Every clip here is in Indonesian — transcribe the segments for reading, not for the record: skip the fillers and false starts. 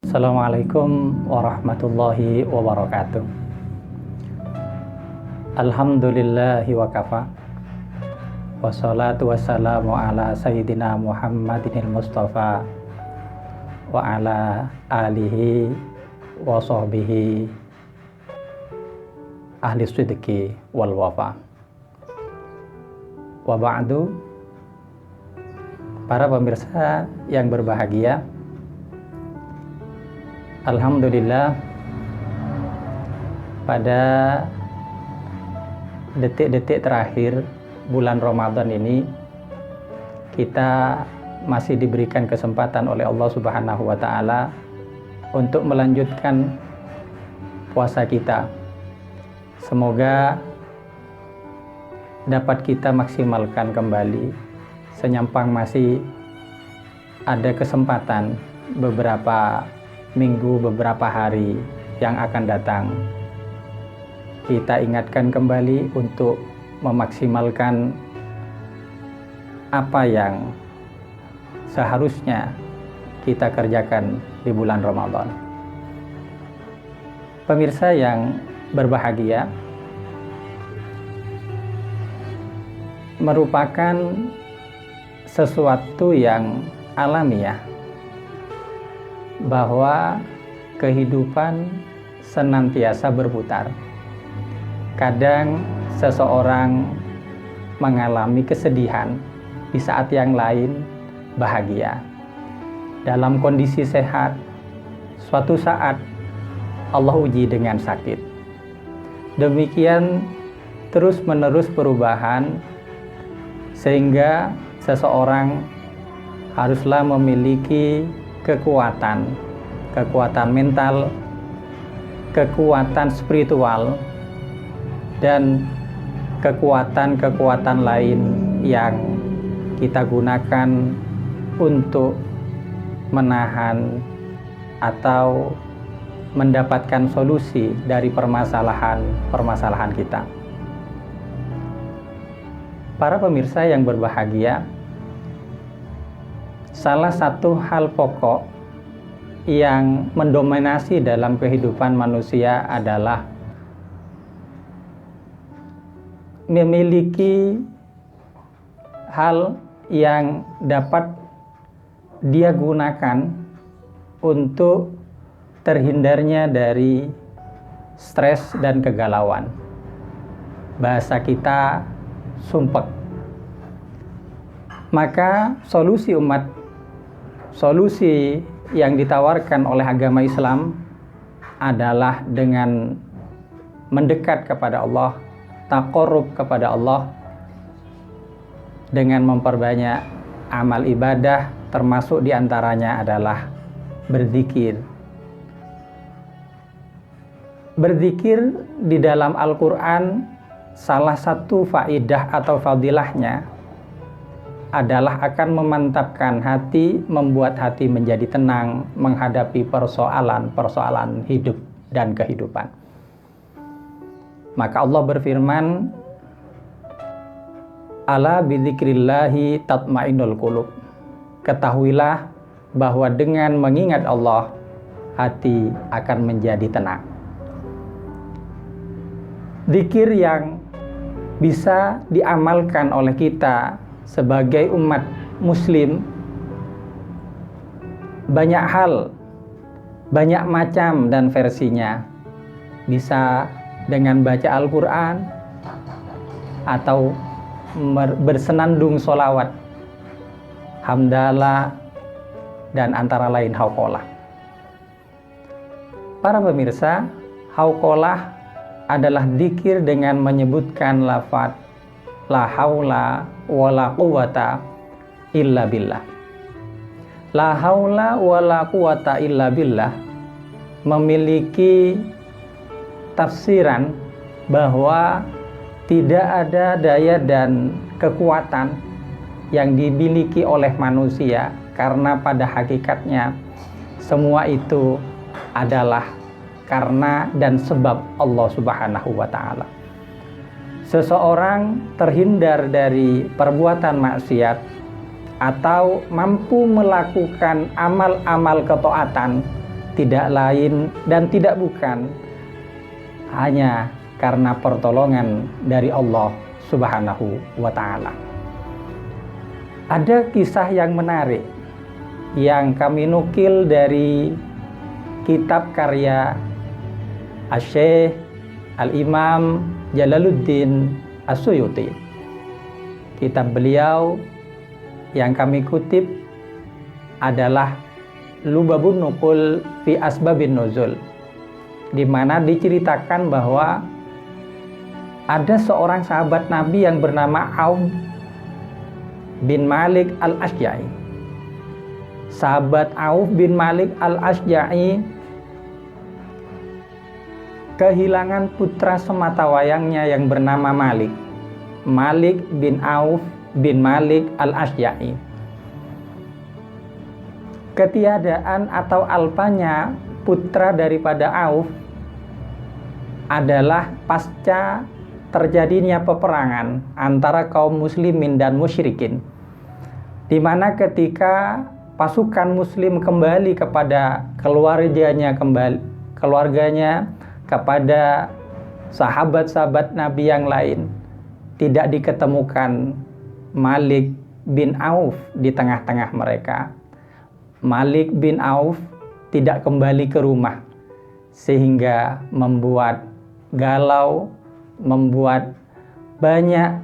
Assalamualaikum warahmatullahi wabarakatuh. Alhamdulillahi wa kafa. Wassalatu wassalamu ala sayyidina Muhammadinil Mustafa wa ala alihi wa sahbihi ahli sidqi wal wafa. Wa ba'du. Para pemirsa yang berbahagia, alhamdulillah, pada detik-detik terakhir bulan Ramadan ini kita masih diberikan kesempatan oleh Allah Subhanahu wa taala untuk melanjutkan puasa kita. Semoga dapat kita maksimalkan kembali senyampang masih ada kesempatan beberapa minggu, beberapa hari yang akan datang. Kita ingatkan kembali untuk memaksimalkan apa yang seharusnya kita kerjakan di bulan Ramadan. Pemirsa yang berbahagia, merupakan sesuatu yang alamiah bahwa kehidupan senantiasa berputar. Kadang seseorang mengalami kesedihan, di saat yang lain bahagia. Dalam kondisi sehat, suatu saat Allah uji dengan sakit. Demikian terus-menerus perubahan, sehingga seseorang haruslah memiliki kekuatan mental, kekuatan spiritual, dan kekuatan lain yang kita gunakan untuk menahan atau mendapatkan solusi dari permasalahan kita. Para pemirsa yang berbahagia, salah satu hal pokok yang mendominasi dalam kehidupan manusia adalah memiliki hal yang dapat dia gunakan untuk terhindarnya dari stres dan kegalauan. Bahasa kita sumpek. Maka solusi yang ditawarkan oleh agama Islam adalah dengan mendekat kepada Allah, taqarrub kepada Allah, dengan memperbanyak amal ibadah, termasuk diantaranya adalah berzikir. Berzikir di dalam Al-Quran, salah satu faidah atau fadilahnya adalah akan memantapkan hati, membuat hati menjadi tenang menghadapi persoalan hidup dan kehidupan. Maka Allah berfirman, ala bidzikrillahi tatmainnul qulub. Ketahuilah bahwa dengan mengingat Allah, hati akan menjadi tenang. Zikir yang bisa diamalkan oleh kita sebagai umat muslim banyak hal, banyak macam dan versinya. Bisa dengan baca Al-Quran atau bersenandung sholawat, hamdalah, dan antara lain hauqolah. Para pemirsa, hauqolah adalah dzikir dengan menyebutkan lafaz la haula wala quwata illa billah. La haula wala quwata illa billah memiliki tafsiran bahwa tidak ada daya dan kekuatan yang dimiliki oleh manusia, karena pada hakikatnya semua itu adalah karena dan sebab Allah Subhanahu wa taala. Seseorang terhindar dari perbuatan maksiat atau mampu melakukan amal-amal ketaatan tidak lain dan tidak bukan hanya karena pertolongan dari Allah Subhanahu wa Ta'ala. Ada kisah yang menarik yang kami nukil dari kitab karya Asy-Syaikh Al-Imam Jalaluddin As-Suyuti. Kitab beliau yang kami kutip adalah Lubabun Nuqul fi Asbabin Nuzul, di mana diceritakan bahwa ada seorang sahabat Nabi yang bernama Auf bin Malik Al-Asja'i. Sahabat Auf bin Malik Al-Asja'i kehilangan putra sematawayangnya yang bernama Malik. Malik bin Auf bin Malik Al-Asja'i. Ketiadaan atau alpanya putra daripada Auf adalah pasca terjadinya peperangan antara kaum muslimin dan musyrikin, di mana ketika pasukan muslim kembali kepada keluarganya, kepada sahabat-sahabat Nabi yang lain, tidak diketemukan Malik bin Auf di tengah-tengah mereka. Malik bin Auf tidak kembali ke rumah, sehingga membuat galau, membuat banyak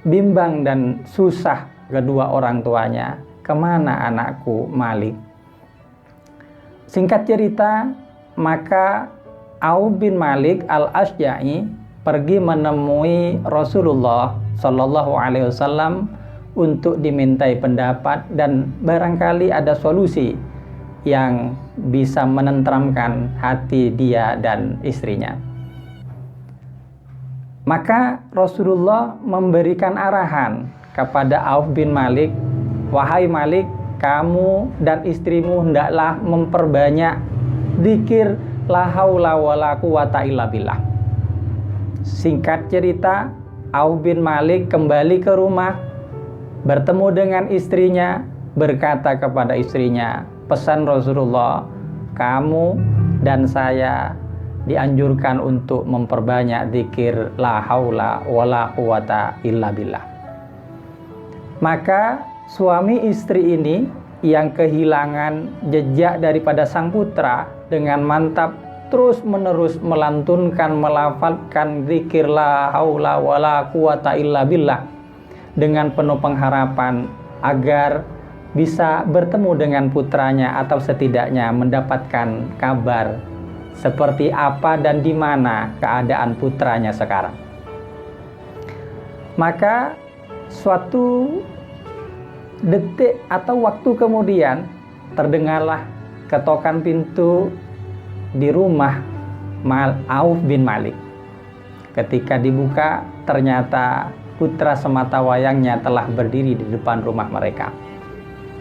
bimbang dan susah kedua orang tuanya. Kemana anakku Malik? Singkat cerita, maka Auf bin Malik Al-Asja'i pergi menemui Rasulullah Shallallahu Alaihi Wasallam untuk dimintai pendapat dan barangkali ada solusi yang bisa menenteramkan hati dia dan istrinya. Maka Rasulullah memberikan arahan kepada Auf bin Malik, "Wahai Malik, kamu dan istrimu hendaklah memperbanyak dzikir la haula wala quwata illa billah." Singkat cerita, Auf bin Malik kembali ke rumah, bertemu dengan istrinya, berkata kepada istrinya, "Pesan Rasulullah, kamu dan saya dianjurkan untuk memperbanyak zikir la haula wala quwata illa billah." Maka suami istri ini yang kehilangan jejak daripada sang putra dengan mantap terus menerus melantunkan, melafalkan zikir la haula wala quwata illa billah dengan penuh pengharapan agar bisa bertemu dengan putranya atau setidaknya mendapatkan kabar seperti apa dan di mana keadaan putranya sekarang. Maka suatu detik atau waktu kemudian terdengarlah ketokan pintu di rumah Auf bin Malik. Ketika dibuka, ternyata putra sematawayangnya telah berdiri di depan rumah mereka.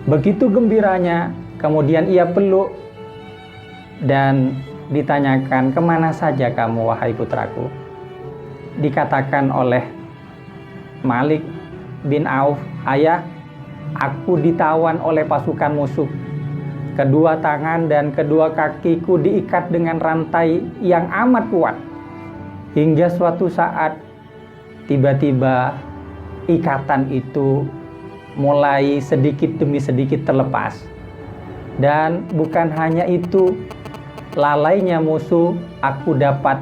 Begitu gembiranya, kemudian ia peluk dan ditanyakan, "Kemana saja kamu, wahai putraku?" Dikatakan oleh Malik bin Auf, "Ayah, aku ditawan oleh pasukan musuh. Kedua tangan dan kedua kakiku diikat dengan rantai yang amat kuat. Hingga suatu saat, tiba-tiba ikatan itu mulai sedikit demi sedikit terlepas. Dan bukan hanya itu, lalainya musuh, aku dapat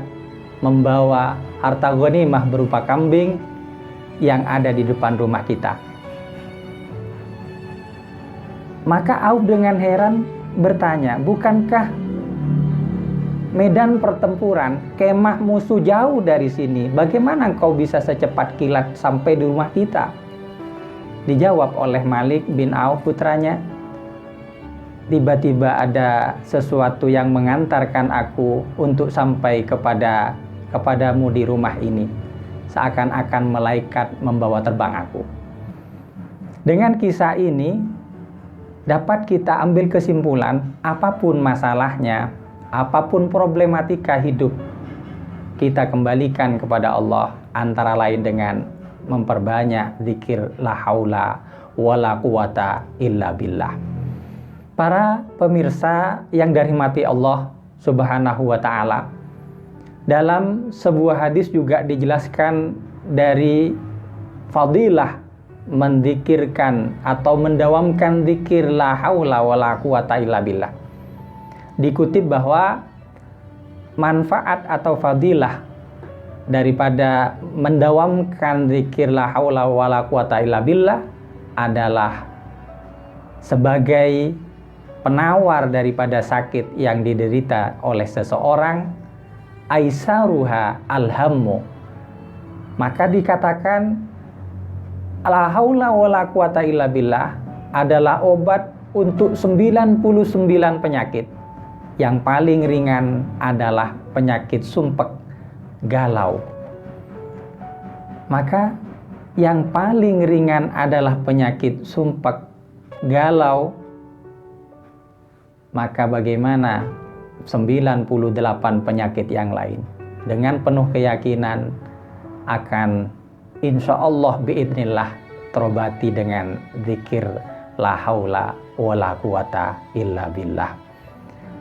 membawa harta ghanimah berupa kambing yang ada di depan rumah kita." Maka Auf dengan heran bertanya, "Bukankah medan pertempuran, kemah musuh jauh dari sini? Bagaimana engkau bisa secepat kilat sampai di rumah kita?" Dijawab oleh Malik bin Auf putranya, "Tiba-tiba ada sesuatu yang mengantarkan aku untuk sampai kepadamu di rumah ini, seakan-akan malaikat membawa terbang aku." Dengan kisah ini dapat kita ambil kesimpulan, apapun masalahnya, apapun problematika hidup, kita kembalikan kepada Allah, antara lain dengan memperbanyak zikir la haula wala quwata illa billah. Para pemirsa yang dirahmati Allah Subhanahu wa Ta'ala, dalam sebuah hadis juga dijelaskan dari fadilah mendikirkan atau mendawamkan zikir la haula wala quwata illa billah. Dikutip bahwa manfaat atau fadilah daripada mendawamkan zikir la haula wala quwata illa billah adalah sebagai penawar daripada sakit yang diderita oleh seseorang, aisaruha alhammu. Maka dikatakan la haula wala quwata illa billah adalah obat untuk 99 penyakit. Yang paling ringan adalah penyakit sumpek, galau. Maka yang paling ringan adalah penyakit sumpek, galau. Maka bagaimana 98 penyakit yang lain? Dengan penuh keyakinan akan insya Allah biidnillah terobati dengan zikir la haula wala quwata illa billah.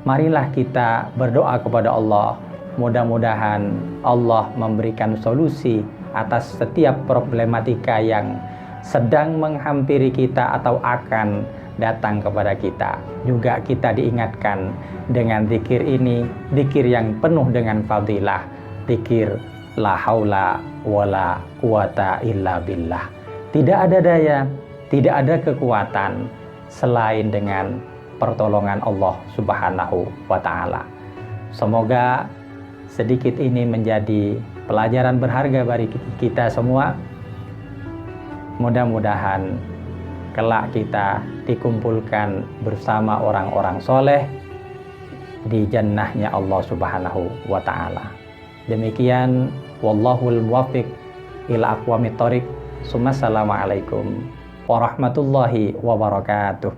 Marilah kita berdoa kepada Allah, mudah-mudahan Allah memberikan solusi atas setiap problematika yang sedang menghampiri kita atau akan datang kepada kita. Juga kita diingatkan dengan zikir ini, zikir yang penuh dengan fadilah, zikir la haula wala quwata illa billah. Tidak ada daya, tidak ada kekuatan selain dengan pertolongan Allah Subhanahu wa Ta'ala. Semoga sedikit ini menjadi pelajaran berharga bagi kita semua. Mudah-mudahan kelak kita dikumpulkan bersama orang-orang soleh di jannahnya Allah Subhanahu wa Ta'ala. Demikian, wallahul muwaffiq ila aqwamit thoriq. Assalamualaikum warahmatullahi wabarakatuh.